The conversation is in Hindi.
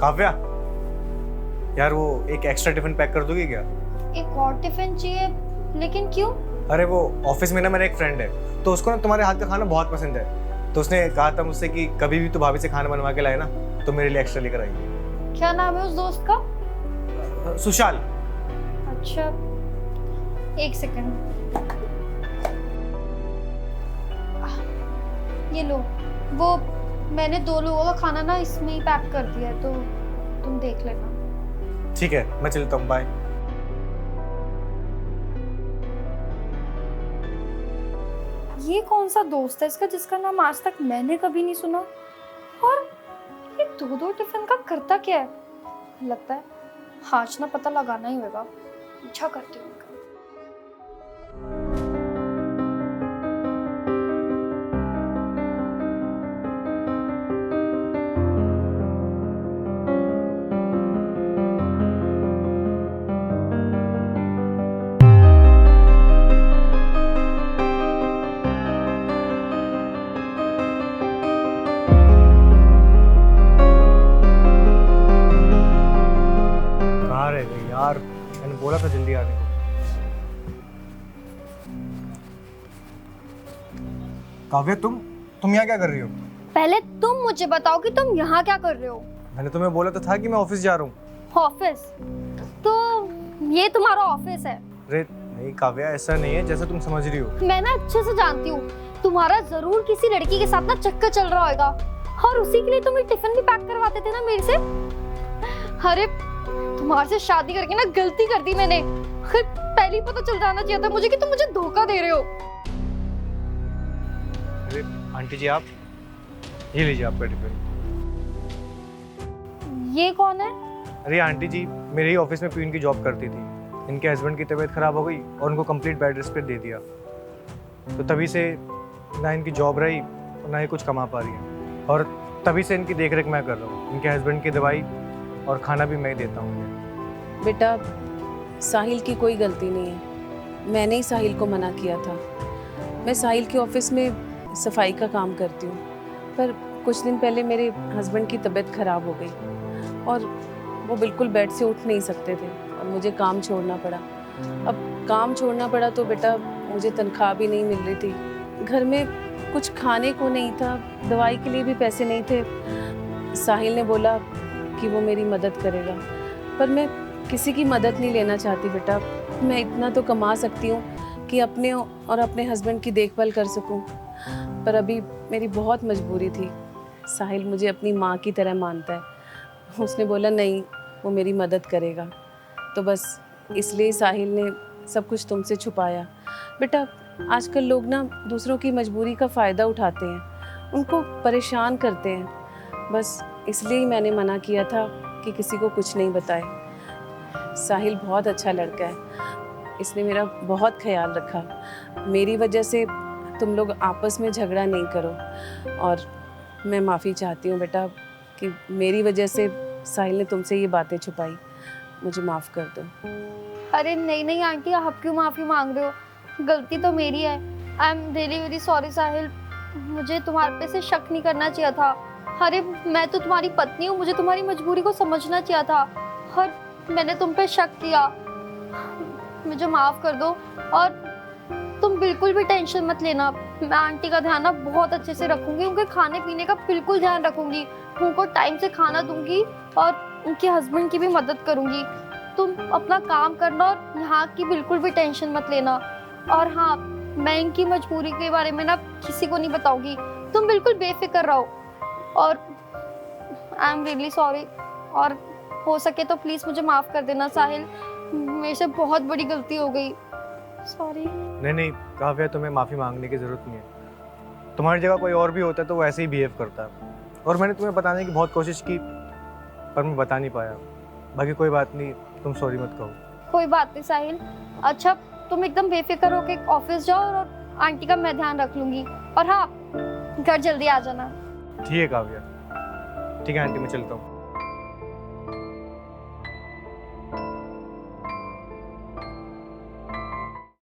काव्या, यार वो एक एक्स्ट्रा टिफिन पैक कर दोगी क्या? एक और टिफिन चाहिए, लेकिन क्यों? अरे वो ऑफिस में ना मेरा एक फ्रेंड है, तो उसको ना तुम्हारे हाथ का खाना बहुत पसंद है, तो उसने कहा था मुझसे कि कभी भी तो भाभी से खाना बनवा के लाए ना, तो मेरे लिए एक्स्ट्रा लेकर आइए। क्या नाम है उस दोस्त का? सुशाल। अच्छा, एक सेकंड। ये लो, वो मैंने 2 लोगों का खाना ना इसमें ही पैक कर दिया है, तो तुम देख लेना। ठीक है, मैं चलता हूँ, बाय। ये कौन सा दोस्त है इसका जिसका नाम आज तक मैंने कभी नहीं सुना? और ये 2-2 टिफिन का करता क्या है? लगता है आज ना पता लगाना ही होगा। अच्छा करती हूँ इनका। कहाँ रह गई यार, मैंने बोला था जल्दी आने को। काव्या, तुम यहाँ क्या कर रही हो? पहले तुम मुझे बताओ कि तुम यहाँ क्या कर रहे हो? मैंने तुम्हें बोला तो था कि मैं ऑफिस जा रहा हूँ। ऑफिस? तो ये तुम्हारा ऑफिस है? अरे नहीं काव्या, ऐसा नहीं है जैसा तुम समझ रही हो। मैं ना अच्छे से जानती हूँ, तुम्हारा जरूर किसी लड़की के साथ ना चक्कर चल रहा होगा, और उसी के लिए तुम ये टिफिन भी पैक करवाते थे ना मेरे से। अरे तुम्हारे से शादी करके ना गलती कर दी मैंने। अरे पहले ही पता चल जाना चाहिए था मुझे कि तुम मुझे धोखा दे रहे हो। अरे आंटी जी, आप ये लीजिए आपका टिफिन। ये कौन है? अरे आंटी जी मेरे ही ऑफिस में प्यून की जॉब करती थी, इनके हस्बैंड की तबीयत खराब हो गई और उनको कंप्लीट बेड रेस्ट पे दे दिया, तो तभी से ना इनकी जॉब रही और ना ही कुछ कमा पा रही है, और तभी से इनकी देख रेख मैं कर रहा हूँ। इनके हस्बैंड की दवाई और खाना भी मैं ही देता हूँ इन्हें। बेटा, साहिल की कोई गलती नहीं है, मैंने ही साहिल को मना किया था। मैं साहिल के ऑफिस में सफाई का काम करती हूँ, पर कुछ दिन पहले मेरे हस्बैंड की तबीयत ख़राब हो गई और वो बिल्कुल बेड से उठ नहीं सकते थे और मुझे काम छोड़ना पड़ा। अब काम छोड़ना पड़ा तो बेटा मुझे तनख्वाह भी नहीं मिल रही थी, घर में कुछ खाने को नहीं था, दवाई के लिए भी पैसे नहीं थे। साहिल ने बोला कि वो मेरी मदद करेगा, पर मैं किसी की मदद नहीं लेना चाहती बेटा। मैं इतना तो कमा सकती हूँ कि अपने और अपने हस्बैंड की देखभाल कर सकूँ, पर अभी मेरी बहुत मजबूरी थी। साहिल मुझे अपनी माँ की तरह मानता है, उसने बोला नहीं वो मेरी मदद करेगा, तो बस इसलिए साहिल ने सब कुछ तुमसे छुपाया। बेटा आजकल लोग ना दूसरों की मजबूरी का फ़ायदा उठाते हैं, उनको परेशान करते हैं, बस इसलिए ही मैंने मना किया था कि किसी को कुछ नहीं बताए। साहिल बहुत अच्छा लड़का है, इसने मेरा बहुत ख्याल रखा। मेरी वजह से तुम लोग आपस में झगड़ा नहीं करो, और मैं माफ़ी चाहती हूँ बेटा कि मेरी वजह से साहिल ने तुमसे ये बातें छुपाई, मुझे माफ़ कर दो। अरे नहीं नहीं आंटी, आप क्यों माफी मांग रहे हो? गलती तो मेरी है। I am really very sorry Sahil, मुझे तुम्हारे पे से शक नहीं करना चाहिए था। अरे मैं तो तुम्हारी पत्नी हूँ, मुझे तुम्हारी मजबूरी को समझना चाहिए था, और मैंने तुम पे शक किया। मुझे माफ कर दो, और तुम बिल्कुल भी टेंशन मत लेना। मैं आंटी का ध्यान ना बहुत अच्छे से रखूंगी, उनके खाने पीने का बिल्कुल ध्यान रखूंगी, उनको टाइम से खाना दूंगी और उनके हस्बैंड की भी मदद करूंगी। तुम अपना काम करना और यहाँ की बिल्कुल भी टेंशन मत लेना। और हाँ, मैं इनकी मजबूरी के बारे में ना किसी को नहीं बताऊंगी, तुम बिल्कुल बेफिक्र रहो। और आई एम रियली सॉरी, और हो सके तो प्लीज मुझे माफ कर देना साहिल, मेरे से बहुत बड़ी गलती हो गई। सॉरी। नहीं काव्या, तुम्हें माफ़ी मांगने की ज़रूरत नहीं है। तुम्हारी जगह कोई और भी होता तो वो ऐसे ही बिहेव करता, और मैंने तुम्हें बताने की बहुत कोशिश की पर मैं बता नहीं पाया। बाकी कोई बात नहीं, तुम सॉरी मत कहो। कोई बात नहीं साहिल। अच्छा, तुम एकदम बेफिक्र होके ऑफिस जाओ, और आंटी का मैं ध्यान रख लूंगी। और हाँ, घर जल्दी आ जाना। ठीक है काव्या, ठीक है आंटी, मैं चलता हूँ।